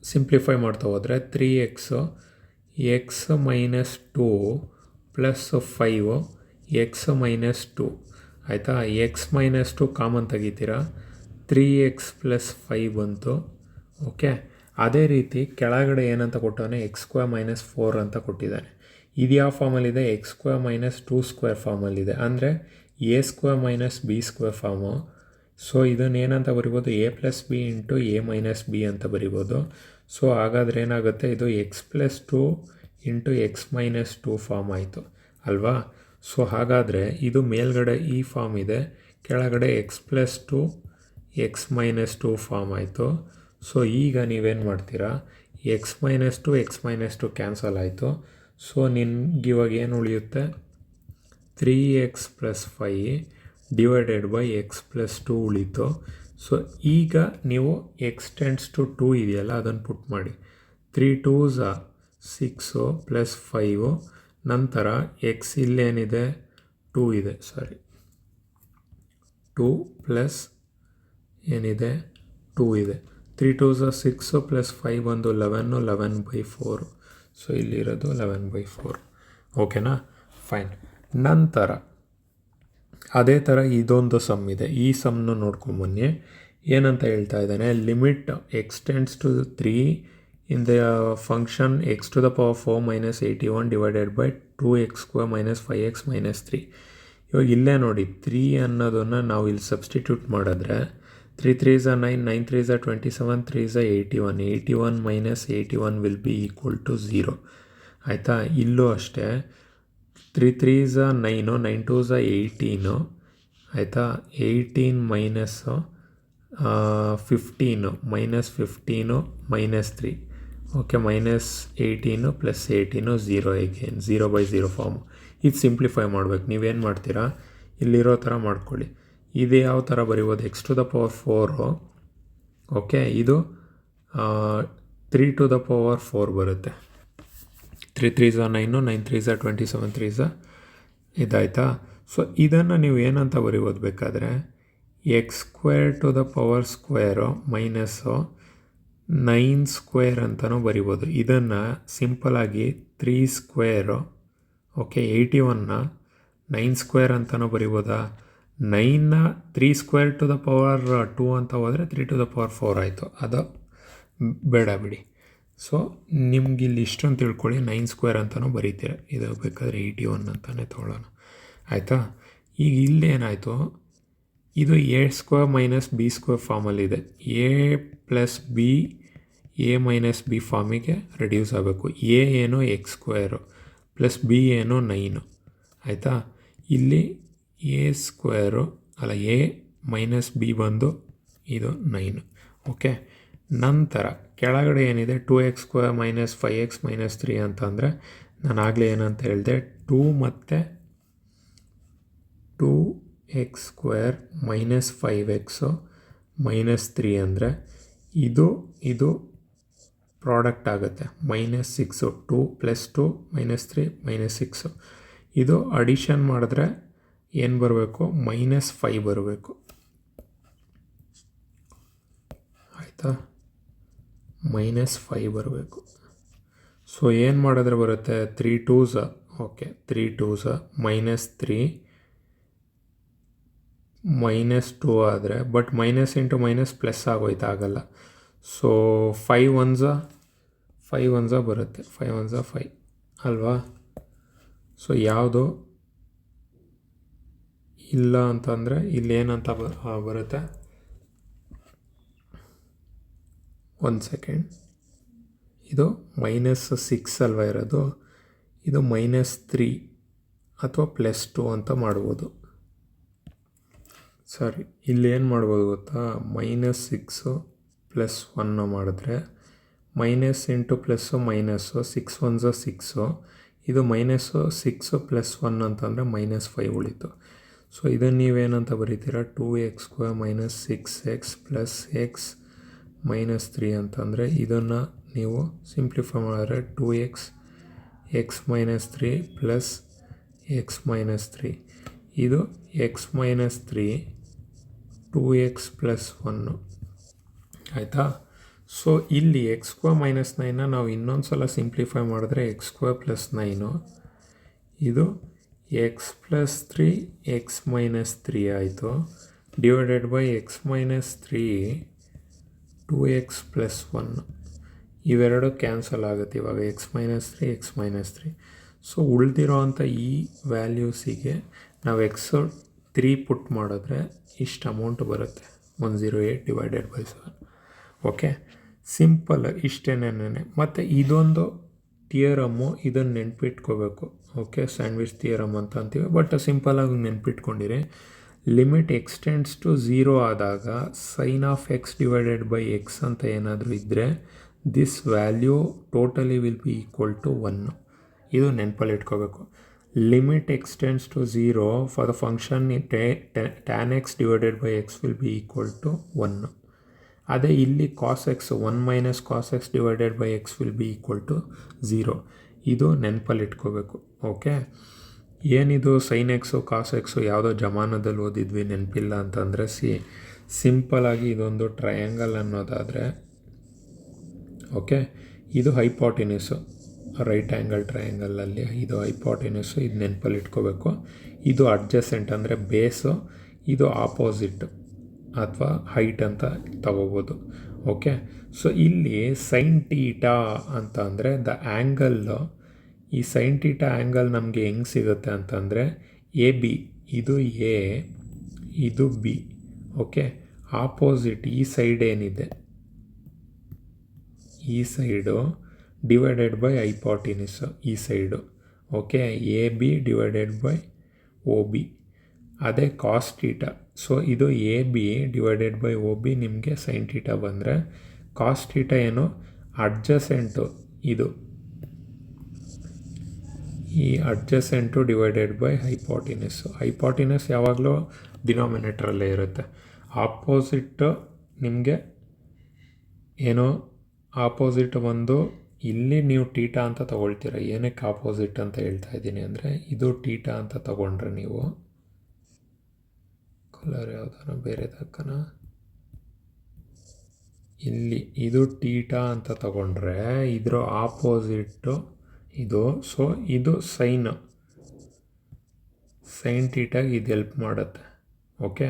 ಸಿಂಪ್ಲಿಫೈ ಮಾಡ್ತಾ ಹೋದರೆ 3x x -2 ಪ್ಲಸ್ 5 x -2 ಆಯಿತಾ. x -2 ಕಾಮನ್ ತೆಗಿತೀರಾ, 3x ಪ್ಲಸ್ 5 ಬಂತು. ಓಕೆ. ಅದೇ ರೀತಿ ಕೆಳಗಡೆ ಏನಂತ ಕೊಟ್ಟವನೇ, x² - 4 ಅಂತ ಕೊಟ್ಟಿದ್ದಾನೆ. ಇದು ಯಾವ ಫಾರ್ಮಲ್ಲಿದೆ, x² - 2² ಫಾರ್ಮಲ್ಲಿದೆ. ಅಂದರೆ a² - b² ಫಾರ್ಮು. ಸೊ ಇದನ್ನು ಏನಂತ ಬರಿಬೋದು, a + b into a - b ಅಂತ ಬರಿಬೋದು. ಸೊ ಹಾಗಾದರೆ ಏನಾಗುತ್ತೆ, ಇದು x + 2 ಇಂಟು x - 2 ಫಾರ್ಮ್ ಆಯಿತು ಅಲ್ವಾ. ಸೊ ಹಾಗಾದರೆ ಇದು ಮೇಲ್ಗಡೆ ಈ ಫಾರ್ಮ್ ಇದೆ, ಕೆಳಗಡೆ x + 2 x - 2 ಫಾರ್ಮ್ ಆಯಿತು. ಸೊ ಈಗ ನೀವೇನು ಮಾಡ್ತೀರಾ, x - 2 x - 2 ಕ್ಯಾನ್ಸಲ್ ಆಯಿತು. ಸೊ ನಿನ್ಗೆ ಇವಾಗ ಏನು ಉಳಿಯುತ್ತೆ, 3x + 5 ಡಿವೈಡೆಡ್ ಬೈ x + 2 ಉಳೀತು. ಸೊ ಈಗ ನೀವು x → 2 ಇದೆಯಲ್ಲ ಅದನ್ನು ಪುಟ್ ಮಾಡಿ. 3 2s 6 ಪ್ಲಸ್ 5. ನಂತರ x ಇಲ್ಲೇನಿದೆ 2 ಇದೆ, 2 ಪ್ಲಸ್ ಏನಿದೆ 2 ಇದೆ. 3 2s 6 ಪ್ಲಸ್ 5 ಬಂದು 11 11/4. ಸೊ ಇಲ್ಲಿರೋದು 11/4. ಓಕೆನಾ, ಫೈನ್. ನಂತರ ಅದೇ ಥರ ಇದೊಂದು ಸಮ್ ಇದೆ. ಈ ಸಮ್ನ ನೋಡ್ಕೊಂಬನ್ನಿ. ಏನಂತ ಹೇಳ್ತಾ ಇದ್ದಾನೆ, limit x tends to 3 in the function x to the power 4 minus 81 divided by 2x square minus 5x minus 3. ಇವಾಗ ಇಲ್ಲೇ ನೋಡಿ 3 ಅನ್ನೋದನ್ನು ನಾವು ಇಲ್ಲಿ ಸಬ್ಸ್ಟಿಟ್ಯೂಟ್ ಮಾಡಿದ್ರೆ 3 3s are 9, 9 3s are 27, 3s are 81. 81 minus 81 will be equal to 0. ಆಯಿತಾ? ಇಲ್ಲೂ ಅಷ್ಟೇ 3 3s are 9, 9 2s are 18. ಆಯಿತಾ? 18 minus 15 minus 15 minus 3. Okay, minus 18 plus 18 0 again 0/0 form. ಇದು ಸಿಂಪ್ಲಿಫೈ ಮಾಡಬೇಕು. ನೀವೇನು ಮಾಡ್ತೀರಾ, ಇಲ್ಲಿರೋ ಥರ ಮಾಡ್ಕೊಳ್ಳಿ. ಇದು ಯಾವ ಥರ ಬರೀಬೋದು, x to the power 4. Okay, ಇದು 3 to the power 4 ಬರುತ್ತೆ. 3 3s are 9, 9 3s are 27, 3s are ಇದಾಯ್ತಾ? So ಇದನ್ನು ನೀವು ಏನಂತ ಬರೀಬೋದು ಬೇಕಾದರೆ, x square to the power square minus 9 square ಅಂತಲೂ ಬರಿಬೋದು. ಇದನ್ನು ಸಿಂಪಲಾಗಿ 3 ಸ್ಕ್ವೇರು, ಓಕೆ, 81ನ 9 ಸ್ಕ್ವೇರ್ ಅಂತಲೂ ಬರಿಬೋದಾ? 9ನ 3 ಸ್ಕ್ವೇರ್ ಟು ದ ಪವರ್ 2 ಅಂತ ಹೋದರೆ 3 ಟು ದ ಪವರ್ 4 ಆಯಿತು. ಅದು ಬೇಡ ಬಿಡಿ. ಸೊ ನಿಮ್ಗಿಲ್ಲಿ ಇಷ್ಟೊಂದು ತಿಳ್ಕೊಳ್ಳಿ, 9 ಸ್ಕ್ವೇರ್ ಅಂತಲೂ ಬರೀತೀರ. ಇದು ಬೇಕಾದರೆ 81 ಅಂತಲೇ ತೊಗೊಳ್ಳೋಣ. ಆಯಿತಾ? ಈಗ ಇಲ್ಲೇನಾಯಿತು, ಇದು A square minus B square ಫಾರ್ಮಲ್ಲಿದೆ. A plus B A minus B ಫಾರ್ಮಿಗೆ ರೆಡ್ಯೂಸ್ ಆಗಬೇಕು. ಎ ಏನೋ ಎಕ್ಸ್ ಸ್ಕ್ವೇರು ಪ್ಲಸ್ ಬಿ ಏನೋ 9. ಆಯಿತಾ? ಇಲ್ಲಿ ಎ ಸ್ಕ್ವೇರು ಅಲ್ಲ, ಎ ಮೈನಸ್ ಬಿ ಬಂದು ಇದು 9. ಓಕೆ, ನಂತರ ಕೆಳಗಡೆ ಏನಿದೆ 2x square minus 5x minus 3 ಅಂತಂದರೆ ನಾನು ಆಗಲೇ ಏನಂತ ಹೇಳಿದೆ, 2 ಮತ್ತು 2x square minus 5x minus 3 ಅಂದರೆ ಇದು ಪ್ರಾಡಕ್ಟ್ ಆಗುತ್ತೆ. Minus 6, 2 plus 2 minus 3 minus 6. ಇದು ಅಡಿಷನ್ ಮಾಡಿದ್ರೆ ಏನು ಬರಬೇಕು, ಮೈನಸ್ 5 ಬರಬೇಕು. ಆಯಿತಾ? ಮೈನಸ್ 5 ಬರಬೇಕು. ಸೊ ಏನು ಮಾಡಿದ್ರೆ ಬರುತ್ತೆ, 3 2s, okay, 3 2s minus 3 minus 2 ಆದರೆ, but minus into minus plus ಆಗೋಯ್ತು, ಆಗಲ್ಲ. ಸೊ 5 1s ಬರುತ್ತೆ. 5 1s 5 ಅಲ್ವಾ? ಸೊ ಯಾವುದು ಇಲ್ಲ ಅಂತಂದರೆ ಇಲ್ಲೇನಂತ ಬರುತ್ತೆ, 1 ಸೆಕೆಂಡ್. ಇದು ಮೈನಸ್ 6 ಅಲ್ವಾ ಇರೋದು, ಇದು ಮೈನಸ್ 3 ಅಥವಾ ಪ್ಲಸ್ 2 ಅಂತ ಮಾಡ್ಬೋದು. ಸರಿ, ಇಲ್ಲಿ ಏನು ಮಾಡ್ಬೋದು ಗೊತ್ತಾ, ಮೈನಸ್ 6 ಪ್ಲಸ್ 1 ಮಾಡಿದ್ರೆ minus into plus minus 6 1s 6. ಇದು ಮೈನಸ್ಸು 6 ಪ್ಲಸ್ 1 ಅಂತಂದರೆ ಮೈನಸ್ 5 ಉಳಿತು. ಸೊ ಇದನ್ನು ನೀವೇನಂತ ಬರೀತೀರಾ, 2x square minus 6x plus X minus 3 ಅಂತಂದರೆ ಇದನ್ನು ನೀವು ಸಿಂಪ್ಲಿಫೈ ಮಾಡಿದ್ರೆ 2x X minus 3 plus X minus 3. ಇದು ಎಕ್ಸ್ ಮೈನಸ್ 3 2x ಪ್ಲಸ್ 1. ಆಯಿತಾ? ಸೊ ಇಲ್ಲಿ ಎಕ್ಸ್ ಸ್ಕ್ವೇರ್ ಮೈನಸ್ 9ನ ನಾವು ಇನ್ನೊಂದು ಸಲ ಸಿಂಪ್ಲಿಫೈ ಮಾಡಿದ್ರೆ ಎಕ್ಸ್ ಸ್ಕ್ವೇರ್ ಪ್ಲಸ್ 9, ಇದು ಎಕ್ಸ್ ಪ್ಲಸ್ 3 ಎಕ್ಸ್ ಮೈನಸ್ 3 ಆಯಿತು, divided by X minus 3 2x plus 1. ಇವೆರಡು ಕ್ಯಾನ್ಸಲ್ ಆಗುತ್ತೆ ಇವಾಗ, X minus 3 X minus 3. So ಉಳಿದಿರೋ ಅಂಥ ಈ ವ್ಯಾಲ್ಯೂಸಿಗೆ ನಾವು ಎಕ್ಸ್ 3 ಪುಟ್ ಮಾಡಿದ್ರೆ ಇಷ್ಟು ಅಮೌಂಟ್ ಬರುತ್ತೆ, 108 ಡಿವೈಡೆಡ್ ಬೈ 7. ಓಕೆ, ಸಿಂಪಲ್ ಇಷ್ಟೇನೇ. ಮತ್ತು ಇದೊಂದು ಥಿಯರಮ್ಮು, ಇದನ್ನು ನೆನ್ಪಿಟ್ಕೋಬೇಕು. ಓಕೆ, ಸ್ಯಾಂಡ್ವಿಚ್ ಥಿಯರಮ್ ಅಂತ ಅಂತೀವಿ, ಬಟ್ ಸಿಂಪಲಾಗಿ ನೆನ್ಪಿಟ್ಕೊಂಡಿರಿ. ಲಿಮಿಟ್ ಎಕ್ಸ್ಟೆಂಡ್ಸ್ ಟು 0 ಆದಾಗ sine of x divided by x ಅಂತ ಏನಾದರೂ ಇದ್ದರೆ this value totally will be equal to 1. ಇದು ನೆನಪಲ್ಲಿ ಇಟ್ಕೋಬೇಕು. Limit x tends to 0 for the function tan x divided by x will be equal to 1. ಅದೇ ಇಲ್ಲಿ cos x 1 minus cos x divided by x will be equal to 0. ಇದು ನೆನಪಲ್ಲಿ ಇಟ್ಕೋಬೇಕು. Okay, ಏನಿದು sign x ಕಾಸ್ x ಯಾವುದೋ ಜಮಾನದಲ್ಲಿ ಓದಿದ್ವಿ ನೆನಪಿಲ್ಲ ಅಂತಂದರೆ ಸಿಂಪಲಾಗಿ ಇದೊಂದು ಟ್ರಯಾಂಗಲ್ ಅನ್ನೋದಾದರೆ ಓಕೆ, ಇದು ಹೈಪಾಟಿನ್ಯೂಸು, ರೈಟ್ ಆ್ಯಂಗಲ್ ಟ್ರಯಾಂಗಲಲ್ಲಿ ಇದು ಹೈಪಾಟಿನ್ಯೂಸು, ಇದು ನೆನಪಲ್ಲಿ ಇಟ್ಕೋಬೇಕು. ಇದು ಅಡ್ಜಸೆಂಟ್ ಅಂದರೆ ಬೇಸು, ಇದು ಆಪೋಸಿಟ್ ಅಥವಾ ಹೈಟ್ ಅಂತ ತಗೋಬೋದು. ಓಕೆ, ಸೊ ಇಲ್ಲಿ ಸೈನ್ ಟೀಟಾ ಅಂತ ಅಂದರೆ ದ ಆ್ಯಂಗಲ್ಲು, ಈ ಸೈನ್ ಟೀಟಾ ಆ್ಯಂಗಲ್ ನಮಗೆ ಹೆಂಗೆ ಸಿಗುತ್ತೆ ಅಂತಂದರೆ ಎ ಬಿ, ಇದು ಎ, ಇದು ಬಿ. ಓಕೆ, ಆಪೋಸಿಟ್ ಈ ಸೈಡ್ ಏನಿದೆ, ಈ ಸೈಡು ಡಿವೈಡೆಡ್ ಬೈ ಹೈಪಾಟಿನ್ಯೂಸ್ ಈ side. Okay, A B divided by O B, ಅದೇ ಕಾಸ್ ಟೀಟಾ. ಸೊ ಇದು A B divided by O B ನಿಮಗೆ ಸೈನ್ ಟೀಟಾ ಬಂದರೆ, ಕಾಸ್ ಟೀಟಾ ಏನು ಅಡ್ಜಸೆಂಟು, ಇದು ಈ ಅಡ್ಜಸೆಂಟು ಡಿವೈಡೆಡ್ ಬೈ ಹೈಪಾಟಿನ್ಯೂಸು. ಹೈಪಾಟಿನ್ಯೂಸ್ ಯಾವಾಗಲೂ ಡಿನಾಮಿನೇಟ್ರಲ್ಲೇ ಇರುತ್ತೆ. ಆಪೋಸಿಟ್ಟು ನಿಮಗೆ ಏನೋ ಆಪೋಸಿಟ್ ಒಂದು ಇಲ್ಲಿ ನೀವು ಟೀಟಾ ಅಂತ ತೊಗೊಳ್ತೀರ. ಏನಕ್ಕೆ ಆಪೋಸಿಟ್ ಅಂತ ಹೇಳ್ತಾ ಇದ್ದೀನಿ ಅಂದರೆ, ಇದು ಟೀಟಾ ಅಂತ ತಗೊಂಡ್ರೆ ನೀವು ಕಲರ್ ಯಾವುದಾನ ಬೇರೆ ತಕ್ಕನ, ಇಲ್ಲಿ ಇದು ಟೀಟಾ ಅಂತ ತಗೊಂಡ್ರೆ ಇದರ ಆಪೋಸಿಟ್ಟು ಇದು. ಸೊ ಇದು ಸೈನ್ ಟೀಟಾಗಿ ಇದು ಹೆಲ್ಪ್ ಮಾಡುತ್ತೆ. ಓಕೆ,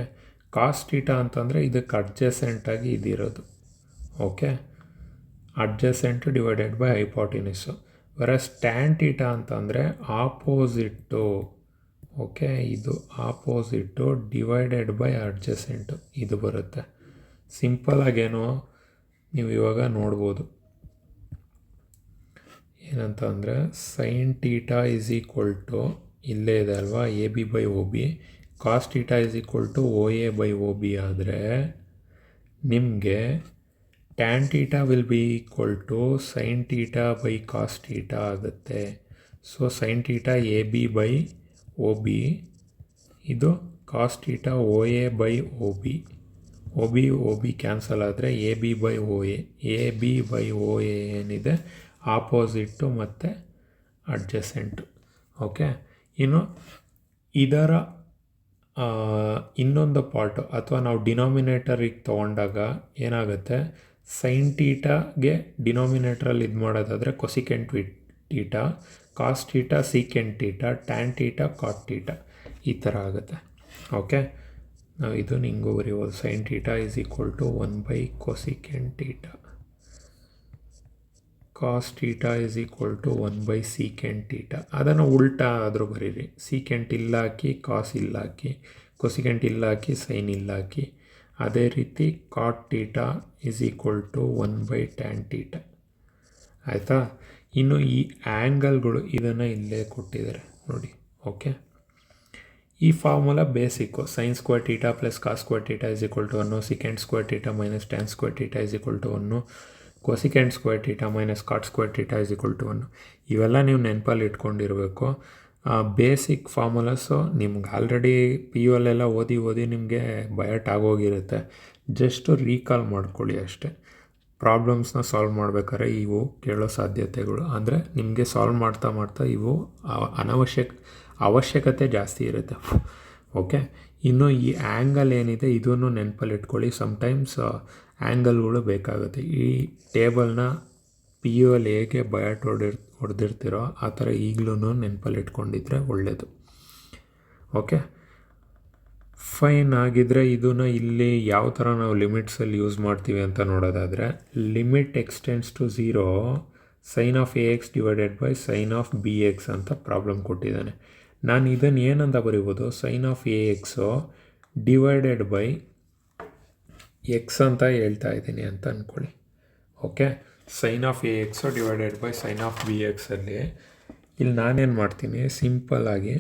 ಕಾಸ್ ಟೀಟಾ ಅಂತಂದರೆ ಇದಕ್ಕೆ ಅಡ್ಜಸೆಂಟಾಗಿ ಇದಿರೋದು. Okay, adjacent divided by hypotenuse. Whereas tan theta ಅಂತಂದರೆ ಆಪೋಸಿಟ್ಟು. ಓಕೆ, ಇದು ಆಪೋಸಿಟ್ಟು ಡಿವೈಡೆಡ್ ಬೈ ಅಡ್ಜಸೆಂಟು ಇದು ಬರುತ್ತೆ. ಸಿಂಪಲಾಗೇನೋ ನೀವು ಇವಾಗ ನೋಡ್ಬೋದು ಏನಂತ ಅಂದರೆ, sine theta is equal to ಇಲ್ಲೇ ಇದೆ ಅಲ್ವಾ, A B by O B. Cos theta is equal to O A by O B ಆದರೆ ನಿಮಗೆ tan theta will be equal to sine theta by cos theta ಆಗುತ್ತೆ. So sine theta A B by O B, ಇದು cos theta O A by O B. O B cancel ಆದರೆ A B by O A. A B by O A ಏನಿದೆ opposite ಮತ್ತು adjacent. Okay, ಇನ್ನು ಇದರ ಇನ್ನೊಂದು part ಅಥವಾ ನಾವು ಡಿನಾಮಿನೇಟರಿಗೆ ತೊಗೊಂಡಾಗ ಏನಾಗುತ್ತೆ, ಸೈನ್ ಟೀಟಾಗೆ ಡಿನಾಮಿನೇಟ್ರಲ್ಲಿ ಇದು ಮಾಡೋದಾದರೆ cosecant theta, cos theta secant theta, tan theta cot theta ಈ ಥರ ಆಗುತ್ತೆ. ಓಕೆ, ನಾವು ಇದು ಹಿಂಗೂ ಬರೀಬೋದು, sine theta is equal to 1 cosecant theta, cos theta is equal to 1 secant theta. ಅದನ್ನು ಉಲ್ಟಾ ಆದರೂ ಬರೀರಿ, ಸೀಕೆಂಟ್ ಇಲ್ಲ ಹಾಕಿ ಕಾಸ್ ಇಲ್ಲ ಹಾಕಿ, ಕೊಸಿಕೆಂಟ್ ಇಲ್ಲ ಹಾಕಿ ಸೈನ್ ಇಲ್ಲ ಹಾಕಿ. ಅದೇ ರೀತಿ cot theta is equal to 1 tan theta. ಆಯಿತಾ? ಇನ್ನು ಈ ಆ್ಯಂಗಲ್ಗಳು ಇದನ್ನು ಇಲ್ಲೇ ಕೊಟ್ಟಿದ್ದಾರೆ ನೋಡಿ. ಓಕೆ, ಈ formula basic. Sine square theta plus cos square theta is equal to 1, second square theta minus tan square theta is equal to 1, cosecant square theta minus cot square theta is equal to 1. ಇವೆಲ್ಲ ನೀವು ನೆನಪಲ್ಲಿ ಇಟ್ಕೊಂಡಿರಬೇಕು. Basic formulas ನಿಮ್ಗೆ already P U ಅಲ್ಲೆಲ್ಲ ಓದಿ ನಿಮಗೆ ಬಯಟ್ ಆಗೋಗಿರುತ್ತೆ. Just recall ಮಾಡ್ಕೊಳ್ಳಿ ಅಷ್ಟೇ. ಪ್ರಾಬ್ಲಮ್ಸ್ನ ಸಾಲ್ವ್ ಮಾಡ್ಬೇಕಾದ್ರೆ ಇವು ಕೇಳೋ ಸಾಧ್ಯತೆಗಳು ಅಂದರೆ ನಿಮಗೆ ಸಾಲ್ವ್ ಮಾಡ್ತಾ ಇವು ಅವಶ್ಯಕತೆ ಜಾಸ್ತಿ ಇರುತ್ತೆ. ಓಕೆ, ಇನ್ನು ಈ ಆ್ಯಂಗಲ್ ಏನಿದೆ ಇದನ್ನು ನೆನಪಲ್ಲಿ ಇಟ್ಕೊಳ್ಳಿ. ಸಮ್ಟೈಮ್ಸ್ ಆ್ಯಂಗಲ್ಗಳು ಬೇಕಾಗುತ್ತೆ. ಈ ಟೇಬಲ್ನ ಪಿ ಯು ಅಲ್ಲಿ ಹೇಗೆ ಬಯಟ್ ಹೊಡೆದಿರ್ತೀರೋ ಆ ಥರ ಈಗಲೂ ನೆನಪಲ್ಲಿ ಇಟ್ಕೊಂಡಿದ್ರೆ ಒಳ್ಳೆಯದು. Okay, fine. ಆಗಿದ್ದರೆ ಇದನ್ನು ಇಲ್ಲಿ ಯಾವ ಥರ ನಾವು ಲಿಮಿಟ್ಸಲ್ಲಿ ಯೂಸ್ ಮಾಡ್ತೀವಿ ಅಂತ ನೋಡೋದಾದರೆ, limit x tends to 0 sine of a x divided by sine of b x ಅಂತ ಪ್ರಾಬ್ಲಮ್ ಕೊಟ್ಟಿದ್ದಾನೆ. ನಾನು ಇದನ್ನು ಏನಂತ ಬರೀಬೋದು, sine of a x divided by x ಅಂತ ಹೇಳ್ತಾ ಇದ್ದೀನಿ ಅಂತ ಅಂದ್ಕೊಳ್ಳಿ. Okay, sine of a x divided by sine of b ಎಕ್ಸಲ್ಲಿ ಇಲ್ಲಿ ನಾನೇನು ಮಾಡ್ತೀನಿ, ಸಿಂಪಲ್ಲಾಗಿ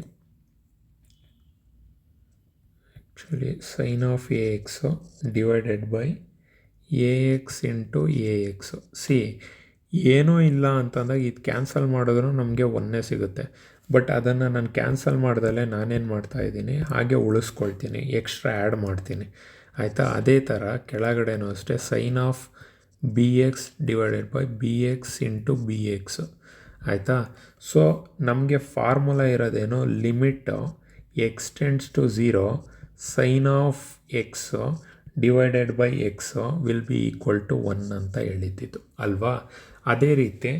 actually sine of a x divided by a x into a x. ಏನೂ ಇಲ್ಲ ಅಂತಂದಾಗ ಇದು ಕ್ಯಾನ್ಸಲ್ ಮಾಡಿದ್ರೂ ನಮಗೆ 1 ಸಿಗುತ್ತೆ. ಬಟ್ ಅದನ್ನು ನಾನು ಕ್ಯಾನ್ಸಲ್ ಮಾಡ್ದಲೇ ನಾನೇನು ಮಾಡ್ತಾಯಿದ್ದೀನಿ, ಹಾಗೆ ಉಳಿಸ್ಕೊಳ್ತೀನಿ, ಎಕ್ಸ್ಟ್ರಾ ಆ್ಯಡ್ ಮಾಡ್ತೀನಿ. ಆಯಿತಾ? ಅದೇ ಥರ ಕೆಳಗಡೆನೂ ಅಷ್ಟೇ sine of b x divided by b x into b x. ಆಯಿತಾ. ಸೊ ನಮಗೆ ಫಾರ್ಮುಲಾ ಇರೋದೇನು, limit x tends to 0 sine of x divided by x will be equal to 1 ಅಂತ ಹೇಳಿದ್ದಿದ್ದು ಅಲ್ವಾ. ಅದೇ ರೀತಿ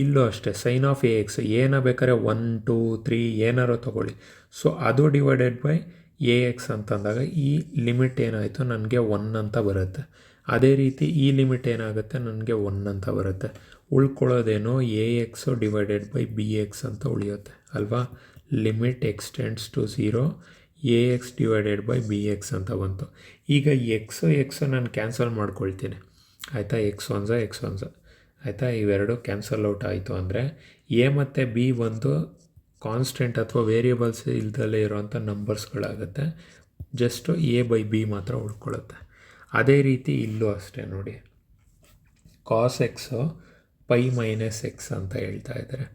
ಇಲ್ಲೂ ಅಷ್ಟೇ ಸೈನ್ ಆಫ್ ಎ ಎಕ್ಸ್ ಏನ ಬೇಕಾದ್ರೆ 1 2 3 ಏನಾರು ತೊಗೊಳ್ಳಿ. ಸೊ ಅದು ಡಿವೈಡೆಡ್ ಬೈ ಎ ಎಕ್ಸ್ ಅಂತಂದಾಗ ಈ ಲಿಮಿಟ್ ಏನಾಯಿತು ನನಗೆ 1 ಅಂತ ಬರುತ್ತೆ. ಅದೇ ರೀತಿ ಈ ಲಿಮಿಟ್ ಏನಾಗುತ್ತೆ ನನಗೆ 1 ಅಂತ ಬರುತ್ತೆ. ಉಳ್ಕೊಳ್ಳೋದೇನೋ a x divided by b x ಅಂತ ಉಳಿಯುತ್ತೆ ಅಲ್ವಾ. Limit x tends to 0 a x divided by b x ಅಂತ ಬಂತು. ಈಗ ಎಕ್ಸು ನಾನು ಕ್ಯಾನ್ಸಲ್ ಮಾಡ್ಕೊಳ್ತೀನಿ ಆಯಿತಾ. ಎಕ್ಸ್ ಒನ್ಸ ಆಯಿತಾ. ಇವೆರಡು ಕ್ಯಾನ್ಸಲ್ ಔಟ್ ಆಯಿತು ಅಂದರೆ ಎ ಮತ್ತು ಬಿ ಒಂದು ಕಾನ್ಸ್ಟೆಂಟ್ ಅಥವಾ ವೇರಿಯಬಲ್ಸ್ ಇಲ್ದಲೇ ಇರೋವಂಥ ನಂಬರ್ಸ್ಗಳಾಗುತ್ತೆ. ಜಸ್ಟು ಎ ಬೈ ಬಿ ಮಾತ್ರ ಉಳ್ಕೊಳ್ಳುತ್ತೆ. ಅದೇ ರೀತಿ ಇಲ್ಲೂ ಅಷ್ಟೇ ನೋಡಿ, ಕಾಸ್ ಎಕ್ಸು ಪೈ ಮೈನಸ್ ಎಕ್ಸ್ ಅಂತ ಹೇಳ್ತಾ ಇದ್ದಾರೆ.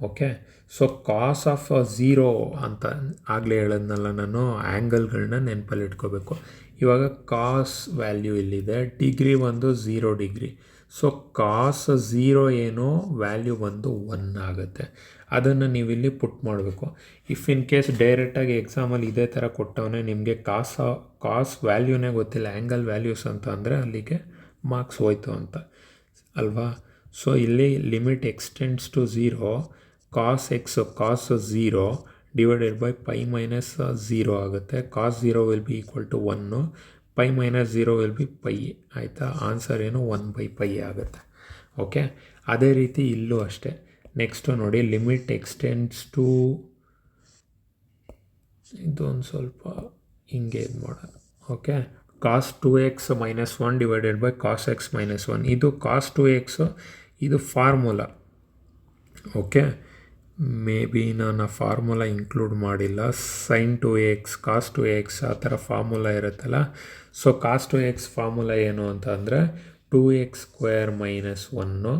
ಓಕೆ, ಸೊ ಕಾಸ್ ಆಫ್ 0 ಅಂತ ಆಗಲೇ ಹೇಳೋದ್ನಲ್ಲ ನಾನು, ಆ್ಯಂಗಲ್ಗಳನ್ನ ನೆನಪಲ್ಲಿ ಇಟ್ಕೋಬೇಕು. ಇವಾಗ ಕಾಸ್ ವ್ಯಾಲ್ಯೂ ಇಲ್ಲಿದೆ, ಡಿಗ್ರಿ ಒಂದು 0 ಡಿಗ್ರಿ. ಸೊ ಕಾಸ್ 0 ಏನೋ ವ್ಯಾಲ್ಯೂ ಬಂದು 1 ಆಗುತ್ತೆ. ಅದನ್ನು ನೀವಿಲ್ಲಿ ಪುಟ್ ಮಾಡಬೇಕು. ಇಫ್ ಇನ್ ಕೇಸ್ ಡೈರೆಕ್ಟಾಗಿ ಎಕ್ಸಾಮಲ್ಲಿ ಇದೇ ಥರ ಕೊಟ್ಟವನೇ ನಿಮಗೆ ಕಾಸ್ ವ್ಯಾಲ್ಯೂನೇ ಗೊತ್ತಿಲ್ಲ, ಆ್ಯಂಗಲ್ ವ್ಯಾಲ್ಯೂಸ್ ಅಂತ ಅಂದರೆ ಅಲ್ಲಿಗೆ ಮಾರ್ಕ್ಸ್ ಹೋಯ್ತು ಅಂತ ಅಲ್ವಾ. ಸೊ ಇಲ್ಲಿ limit x tends to 0 cos 0 divided by pi minus 0 ಆಗುತ್ತೆ. Cos 0 will be equal to 1, pi minus 0 will be pi ಆಯಿತಾ. ಆನ್ಸರ್ ಏನು 1/π ಆಗುತ್ತೆ. ಓಕೆ, ಅದೇ ರೀತಿ ಇಲ್ಲೂ ಅಷ್ಟೇ. ನೆಕ್ಸ್ಟು ನೋಡಿ, ಲಿಮಿಟ್ ಎಕ್ಸ್ಟೆಂಡ್ಸ್ ಟು, ಇದೊಂದು ಸ್ವಲ್ಪ ಹಿಂಗೆ ಇದು ಮಾಡೋಣ. Okay, cos 2x minus 1 divided by cos x minus 1. ಇದು ಕಾಸ್ 2x ಇದು ಫಾರ್ಮುಲಾ. ಓಕೆ, ಮೇ ಬಿ ನಾನು ಆ ಫಾರ್ಮುಲಾ ಇನ್ಕ್ಲೂಡ್ ಮಾಡಿಲ್ಲ. ಸೈನ್ 2x ಕಾಸ್ 2x ಆ ಥರ ಫಾರ್ಮುಲಾ ಇರುತ್ತಲ್ಲ. ಸೊ ಕಾಸ್ 2x ಫಾರ್ಮುಲಾ ಏನು ಅಂತ ಅಂದರೆ 2x² ಮೈನಸ್ 1,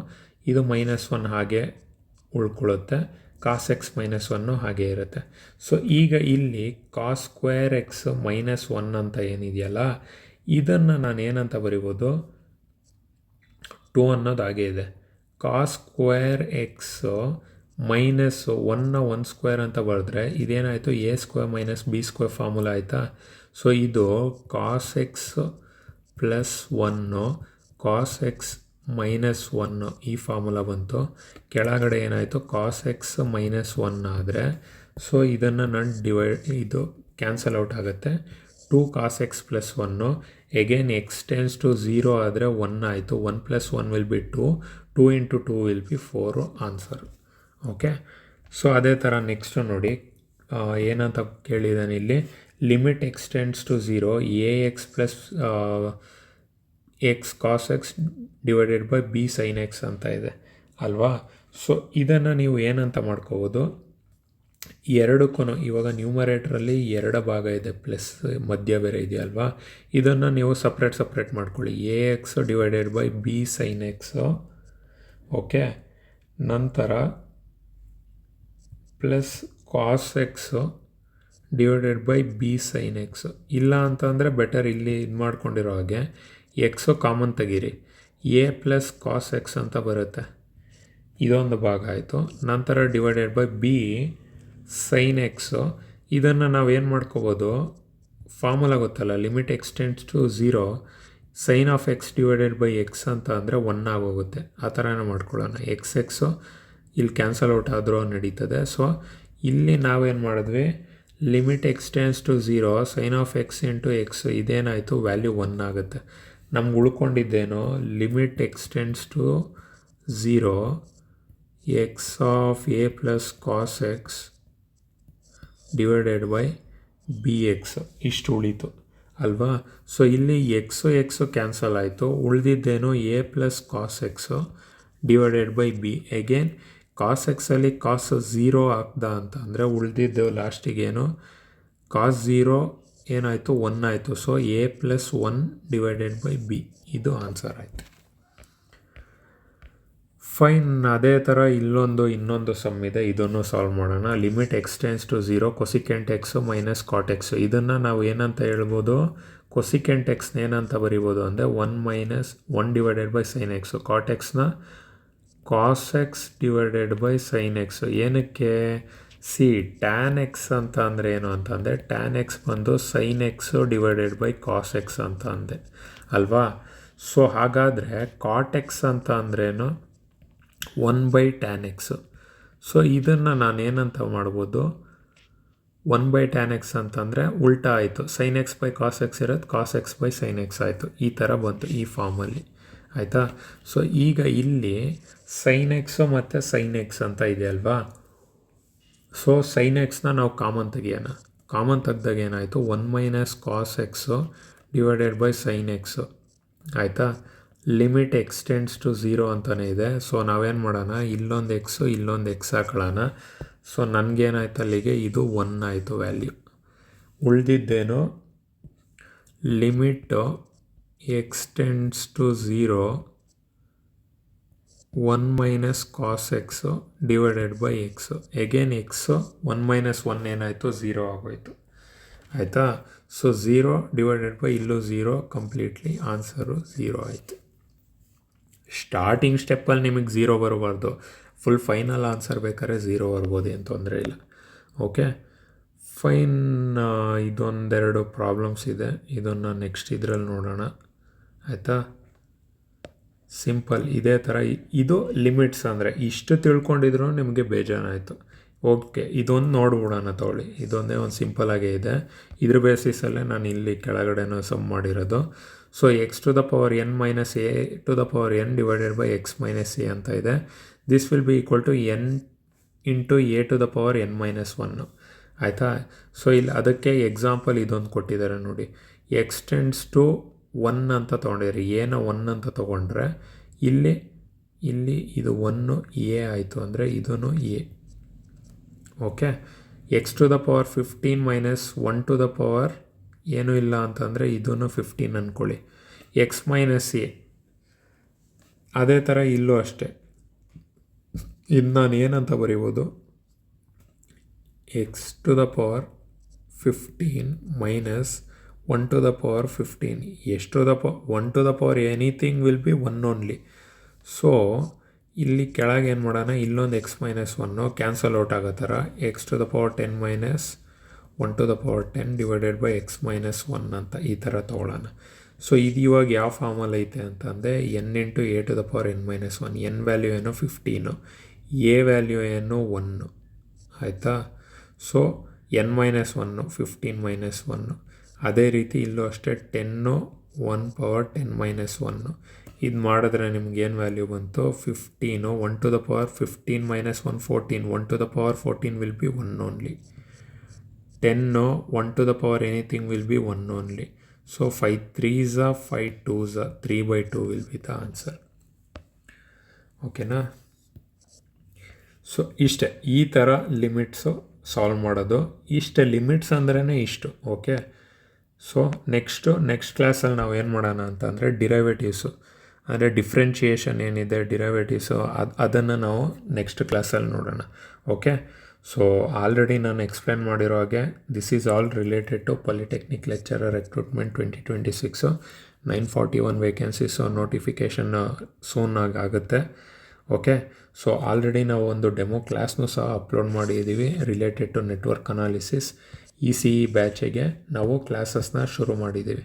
ಇದು ಮೈನಸ್ 1 ಹಾಗೆ ಉಳ್ಕೊಳ್ಳುತ್ತೆ. ಕಾಸ್ ಎಕ್ಸ್ ಮೈನಸ್ 1 ಹಾಗೆ ಇರುತ್ತೆ. ಸೊ ಈಗ ಇಲ್ಲಿ ಕಾಸ್ ಸ್ಕ್ವೇರ್ ಎಕ್ಸ್ ಮೈನಸ್ 1 ಅಂತ ಏನಿದೆಯಲ್ಲ, ಇದನ್ನು ನಾನು ಏನಂತ ಬರಿಬೋದು, 2 ಅನ್ನೋದು ಹಾಗೆ ಇದೆ. Cos square x minus 1 square ಅಂತ ಬರೆದ್ರೆ ಇದೇನಾಯಿತು, a square minus B square formula ಆಯಿತಾ. ಸೊ ಇದು cos x plus 1 cos x minus 1 ಈ ಫಾರ್ಮುಲಾ ಬಂತು. ಕೆಳಗಡೆ ಏನಾಯಿತು, ಕಾಸ್ ಎಕ್ಸ್ ಮೈನಸ್ 1 ಆದರೆ ಸೊ ಇದನ್ನು ನಾನು ಇದು ಕ್ಯಾನ್ಸಲ್ ಔಟ್ ಆಗುತ್ತೆ. 2 cos x plus 1 again x tends to 0 ಆದರೆ 1 ಆಯಿತು. 1 + 1 will be 2, 2 × 2 will be 4 answer. Okay, so ಅದೇ ಥರ ನೆಕ್ಸ್ಟು ನೋಡಿ, ಏನಂತ ಕೇಳಿದ್ದಾನೆ ಇಲ್ಲಿ, limit x tends to 0 a x plus x cos x divided by b sine x ಅಂತ ಇದೆ ಅಲ್ವಾ. ಸೊ ಇದನ್ನು ನೀವು ಏನಂತ ಮಾಡ್ಕೋಬೋದು, ಎರಡಕ್ಕೂ ಇವಾಗ ನ್ಯೂಮರೇಟ್ರಲ್ಲಿ 2 ಭಾಗ ಇದೆ ಪ್ಲಸ್ ಮಧ್ಯ ಬೇರೆ ಇದೆಯಲ್ವಾ, ಇದನ್ನು ನೀವು ಸಪ್ರೇಟ್ ಮಾಡ್ಕೊಳ್ಳಿ. A x divided by b sine x, okay, ನಂತರ plus cos x divided by b sine x. ಇಲ್ಲ ಅಂತಂದರೆ ಬೆಟರ್ ಇಲ್ಲಿ ಇದು ಮಾಡ್ಕೊಂಡಿರೋ ಹಾಗೆ ಎಕ್ಸು ಕಾಮನ್ ತೆಗೀರಿ, ಎ ಪ್ಲಸ್ ಕಾಸ್ ಎಕ್ಸ್ ಅಂತ ಬರುತ್ತೆ, ಇದೊಂದು ಭಾಗ ಆಯಿತು. ನಂತರ divided by b sine x, ಇದನ್ನು ನಾವೇನು ಮಾಡ್ಕೋಬೋದು, ಫಾರ್ಮುಲಾ ಗೊತ್ತಲ್ಲ, limit x tends to 0 sine of x divided by x ಅಂತ ಅಂದರೆ 1 ಆಗೋಗುತ್ತೆ. ಆ ಥರನೇ ಮಾಡ್ಕೊಳ್ಳೋಣ. ಎಕ್ಸು ಇಲ್ಲಿ ಕ್ಯಾನ್ಸಲ್ ಔಟ್ ಆದರೂ ನಡೀತದೆ. ಸೊ ಇಲ್ಲಿ ನಾವೇನು ಮಾಡಿದ್ವಿ, limit x tends to 0 sine of x into x ಇದೇನಾಯಿತು, ವ್ಯಾಲ್ಯೂ 1 ಆಗುತ್ತೆ. ನಮ್ಗೆ ಉಳ್ಕೊಂಡಿದ್ದೇನೋ limit x tends to 0 x of a plus cos x divided by b x ಇಷ್ಟು ಉಳೀತು ಅಲ್ವಾ. ಸೊ ಇಲ್ಲಿ ಎಕ್ಸು ಕ್ಯಾನ್ಸಲ್ ಆಯಿತು, ಉಳಿದಿದ್ದೇನೋ a plus cos x divided by b. Again cos ಎಕ್ಸಲ್ಲಿ ಕಾಸ್ 0 ಹಾಕ್ದ ಅಂತ ಅಂದರೆ ಉಳಿದಿದ್ದು ಲಾಸ್ಟಿಗೇನು ಕಾಸ್ 0 ಏನಾಯಿತು, 1 ಆಯಿತು. So a plus 1 divided by B ಇದು ಆನ್ಸರ್ ಆಯಿತು. ಫೈನ್, ಅದೇ ಥರ ಇನ್ನೊಂದು ಸಮ್ ಇದೆ, ಇದನ್ನು ಸಾಲ್ವ್ ಮಾಡೋಣ. Limit x tends to 0 cosecant x minus cot x. ಇದನ್ನು ನಾವು ಏನಂತ ಹೇಳ್ಬೋದು, ಕೊಸಿಕೆಂಟ್ ಎಕ್ಸ್ನ ಏನಂತ ಬರಿಬೋದು ಅಂದರೆ 1 - 1 divided by sine x. Cot ಎಕ್ಸ್ನ cos x divided by sine x. ಏನಕ್ಕೆ? ಟ್ಯಾನ್ ಎಕ್ಸ್ ಅಂತ ಅಂದರೆ ಏನು ಅಂತಂದರೆ ಟ್ಯಾನ್ ಎಕ್ಸ್ ಬಂದು sine x divided by cos x ಅಂತ ಅಂದೆ ಅಲ್ವಾ. ಸೊ ಹಾಗಾದರೆ ಕಾಟ್ ಎಕ್ಸ್ ಅಂತ ಅಂದ್ರೇನು? 1/tan x. ಸೊ ಇದನ್ನು ನಾನೇನಂತ ಮಾಡ್ಬೋದು? 1/tan ಎಕ್ಸ್ ಅಂತಂದರೆ ಉಲ್ಟಾ ಆಯಿತು. Sine x by cos x ಇರೋದು cos x by sine x ಆಯಿತು. ಈ ಥರ ಬಂತು ಈ ಫಾರ್ಮಲ್ಲಿ, ಆಯಿತಾ. ಸೊ ಈಗ ಇಲ್ಲಿ ಸೈನ್ ಎಕ್ಸು ಮತ್ತು ಸೈನ್ ಎಕ್ಸ್ ಅಂತ ಇದೆ ಅಲ್ವಾ. ಸೊ ಸೈನ್ ಎಕ್ಸ್ನ ನಾವು ಕಾಮನ್ ತೆಗಿಯೋಣ. ಕಾಮನ್ ತೆಗ್ದಾಗ ಏನಾಯಿತು? 1 - cos x divided by sine x, ಆಯಿತಾ. ಲಿಮಿಟ್ ಎಕ್ಸ್ಟೆಂಡ್ಸ್ ಟು 0 ಅಂತಲೇ ಇದೆ. ಸೊ ನಾವೇನು ಮಾಡೋಣ? ಇಲ್ಲೊಂದು ಎಕ್ಸು ಇಲ್ಲೊಂದು ಎಕ್ಸ್ ಹಾಕೊಳ್ಳೋಣ. ಸೊ ನನಗೇನಾಯ್ತು ಅಲ್ಲಿಗೆ? ಇದು 1 ಆಯಿತು ವ್ಯಾಲ್ಯೂ. ಉಳಿದಿದ್ದೇನು? Limit x tends to 0 1 - cos x divided by x. Again x 1 - 1 ಏನಾಯಿತು? 0 ಆಗೋಯಿತು, ಆಯಿತಾ. ಸೊ 0 ಡಿವೈಡೆಡ್ ಬೈ ಇಲ್ಲೂ 0, ಕಂಪ್ಲೀಟ್ಲಿ ಆನ್ಸರು 0 ಆಯಿತು. ಸ್ಟಾರ್ಟಿಂಗ್ ಸ್ಟೆಪ್ಪಲ್ಲಿ ನಿಮಗೆ 0 ಬರಬಾರ್ದು. ಫುಲ್ ಫೈನಲ್ ಆನ್ಸರ್ ಬೇಕಾದ್ರೆ 0 ಬರ್ಬೋದು, ಏನು ತೊಂದರೆ ಇಲ್ಲ. Okay fine. ಇದೊಂದೆರಡು ಪ್ರಾಬ್ಲಮ್ಸ್ ಇದೆ, ಇದನ್ನು ನೆಕ್ಸ್ಟ್ ಇದರಲ್ಲಿ ನೋಡೋಣ, ಆಯಿತಾ. ಸಿಂಪಲ್ ಇದೇ ಥರ. ಇದು ಲಿಮಿಟ್ಸ್ ಅಂದರೆ ಇಷ್ಟು ತಿಳ್ಕೊಂಡಿದ್ರು ನಿಮಗೆ ಬೇಜಾರಾಯಿತು. ಓಕೆ ಇದೊಂದು ನೋಡ್ಬಿಡೋಣ ತೊಗೊಳ್ಳಿ. ಇದೊಂದೇ ಒಂದು ಸಿಂಪಲಾಗೇ ಇದೆ. ಇದ್ರ ಬೇಸಿಸಲ್ಲೇ ನಾನು ಇಲ್ಲಿ ಕೆಳಗಡೆನೂ ಸಮ್ ಮಾಡಿರೋದು. So x⁻n - a divided by x - a ಅಂತ ಇದೆ. This will be equal to n into a⁻n - 1, ಆಯಿತಾ. ಸೊ ಇಲ್ಲಿ ಅದಕ್ಕೆ ಎಕ್ಸಾಂಪಲ್ ಇದೊಂದು ಕೊಟ್ಟಿದ್ದಾರೆ ನೋಡಿ. ಎಕ್ಸ್ಟೆಂಡ್ಸ್ ಟು 1 ಅಂತ ತೊಗೊಂಡಿರಿ. ಏನ 1 ಅಂತ ತೊಗೊಂಡ್ರೆ ಇಲ್ಲಿ ಇದು 1 a ಆಯಿತು ಅಂದರೆ ಇದೂ a. ಓಕೆ x⁻15 - 1 ಏನೂ ಇಲ್ಲ ಅಂತಂದರೆ ಇದೂ 15 ಅಂದ್ಕೊಳ್ಳಿ. x - a ಅದೇ ಥರ ಇಲ್ಲೂ ಅಷ್ಟೇ. ಇದು ನಾನು ಏನಂತ ಬರೀಬೋದು? x⁻15 - 1⁻15. (1 anything will be 1 only. So ಇಲ್ಲಿ ಕೆಳಗೆ ಏನು ಮಾಡೋಣ? ಇಲ್ಲೊಂದು x - 1 ಕ್ಯಾನ್ಸಲ್ ಔಟ್ ಆಗೋ ಥರ x⁻10 - 1⁻10 ಡಿವೈಡೆಡ್ ಬೈ x - 1 ಅಂತ ಈ ಥರ ತೊಗೊಳ್ಳೋಣ. ಸೊ ಇದು ಇವಾಗ ಯಾವ ಫಾರ್ಮಲ್ಲಿ ಐತೆ ಅಂತಂದರೆ n into a⁻n - 1. n value ಏನು? 15, a ವ್ಯಾಲ್ಯೂ ಏನು? 1, ಆಯಿತಾ. So n - 1 15 - 1. ಅದೇ ರೀತಿ ಇಲ್ಲೂ ಅಷ್ಟೇ 10 1/10 - 1. ಇದು ಮಾಡಿದ್ರೆ ನಿಮ್ಗೇನು ವ್ಯಾಲ್ಯೂ ಬಂತು? 15 1⁻15 - 1 14. 1⁻14 will be 1 only. 10 1 anything will be 1 only. So 5 3s 5 2s 3/2 will be the answer. ಓಕೆನಾ. ಸೊ ಇಷ್ಟೇ, ಈ ಥರ ಲಿಮಿಟ್ಸು ಸಾಲ್ವ್ ಮಾಡೋದು. ಇಷ್ಟೇ ಲಿಮಿಟ್ಸ್ ಅಂದ್ರೇ ಇಷ್ಟು. ಓಕೆ ಸೊ ನೆಕ್ಸ್ಟ್ ಕ್ಲಾಸಲ್ಲಿ ನಾವು ಏನು ಮಾಡೋಣ ಅಂತಂದರೆ ಡಿರೈವೇಟಿವ್ಸು ಅಂದರೆ ಡಿಫ್ರೆನ್ಷಿಯೇಷನ್ ಏನಿದೆ ಡಿರೈವೇಟಿವ್ಸು ಅದನ್ನು ನಾವು ನೆಕ್ಸ್ಟ್ ಕ್ಲಾಸಲ್ಲಿ ನೋಡೋಣ. ಓಕೆ ಸೊ ಆಲ್ರೆಡಿ ನಾನು ಎಕ್ಸ್ಪ್ಲೇನ್ ಮಾಡಿರೋ ಹಾಗೆ this is all related to polytechnic lecturer recruitment 2026. 941 vacancies notification soon ಆಗುತ್ತೆ. ಓಕೆ ಸೊ ಆಲ್ರೆಡಿ ನಾವು ಒಂದು ಡೆಮೋ ಕ್ಲಾಸ್ನೂ ಸಹ ಅಪ್ಲೋಡ್ ಮಾಡಿದ್ದೀವಿ related to network analysis. ECE ಬ್ಯಾಚಿಗೆ ನಾವು ಕ್ಲಾಸಸ್ನ ಶುರು ಮಾಡಿದ್ದೀವಿ.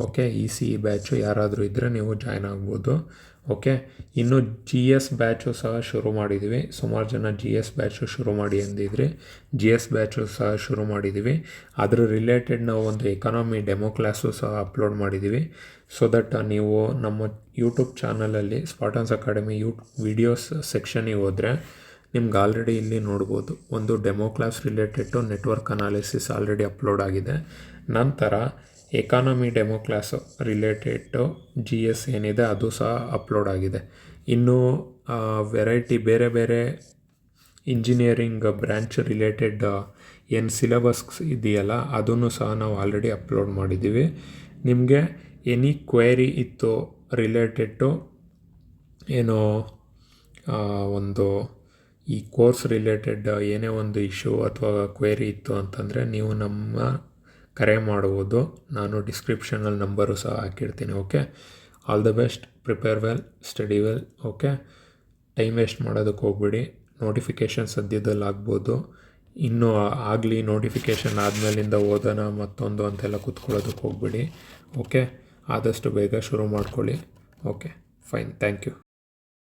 ಓಕೆ ECE ಬ್ಯಾಚು ಯಾರಾದರೂ ಇದ್ದರೆ ನೀವು ಜಾಯ್ನ್ ಆಗ್ಬೋದು. ಓಕೆ ಇನ್ನು GS ಬ್ಯಾಚು ಸಹ ಶುರು ಮಾಡಿದ್ದೀವಿ. ಸುಮಾರು ಜನ GS ಬ್ಯಾಚು ಶುರು ಮಾಡಿ ಅಂದಿದ್ರಿ. GS ಬ್ಯಾಚು ಸಹ ಶುರು ಮಾಡಿದ್ದೀವಿ. ಅದ್ರ ರಿಲೇಟೆಡ್ ನಾವು ಒಂದು ಎಕಾನಮಿ ಡೆಮೋ ಕ್ಲಾಸು ಸಹ ಅಪ್ಲೋಡ್ ಮಾಡಿದ್ದೀವಿ. ಸೊ ದಟ್ ನೀವು ನಮ್ಮ ಯೂಟ್ಯೂಬ್ ಚಾನಲಲ್ಲಿ ಸ್ಪಾಟನ್ಸ್ ಅಕಾಡೆಮಿ ವಿಡಿಯೋಸ್ ಸೆಕ್ಷನಿಗೆ ಹೋದರೆ ನಿಮ್ಗೆ ಆಲ್ರೆಡಿ ಇಲ್ಲಿ ನೋಡ್ಬೋದು ಒಂದು demo class related to network analysis already upload ಆಗಿದೆ. ನಂತರ economy demo class related to GS ಏನಿದೆ ಅದು ಸಹ ಅಪ್ಲೋಡ್ ಆಗಿದೆ. ಇನ್ನೂ ವೆರೈಟಿ ಬೇರೆ ಬೇರೆ ಇಂಜಿನಿಯರಿಂಗ್ ಬ್ರ್ಯಾಂಚ್ ರಿಲೇಟೆಡ್ ಏನು ಸಿಲೆಬಸ್ ಇದೆಯಲ್ಲ ಅದನ್ನು ಸಹ ನಾವು ಆಲ್ರೆಡಿ ಅಪ್ಲೋಡ್ ಮಾಡಿದ್ದೀವಿ. ನಿಮಗೆ ಎನಿ ಕ್ವೇರಿ ಇತ್ತು ರಿಲೇಟೆಡ್ ಟು ಏನೋ ಒಂದು ಈ ಕೋರ್ಸ್ ರಿಲೇಟೆಡ್ ಏನೇ ಒಂದು ಇಶ್ಯೂ ಅಥವಾ ಕ್ವೇರಿ ಇತ್ತು ಅಂತಂದರೆ ನೀವು ನಮ್ಮ ಕರೆ ಮಾಡ್ಬೋದು. ನಾನು ಡಿಸ್ಕ್ರಿಪ್ಷನಲ್ಲಿ ನಂಬರು ಸಹ ಹಾಕಿರ್ತೀನಿ. Okay all the best, prepare well, study well. Okay time waste ಮಾಡೋದಕ್ಕೆ ಹೋಗ್ಬೇಡಿ. ನೋಟಿಫಿಕೇಷನ್ ಸದ್ಯದಲ್ಲಿ ಆಗ್ಬೋದು, ಇನ್ನೂ ಆಗಲಿ ನೋಟಿಫಿಕೇಷನ್ ಆದಮೇಲಿಂದ ಓದೋಣ ಮತ್ತೊಂದು ಅಂತೆಲ್ಲ ಕೂತ್ಕೊಳ್ಳೋದಕ್ಕೆ ಹೋಗ್ಬೇಡಿ. ಓಕೆ, ಆದಷ್ಟು ಬೇಗ ಶುರು ಮಾಡ್ಕೊಳ್ಳಿ. Okay fine, thank you.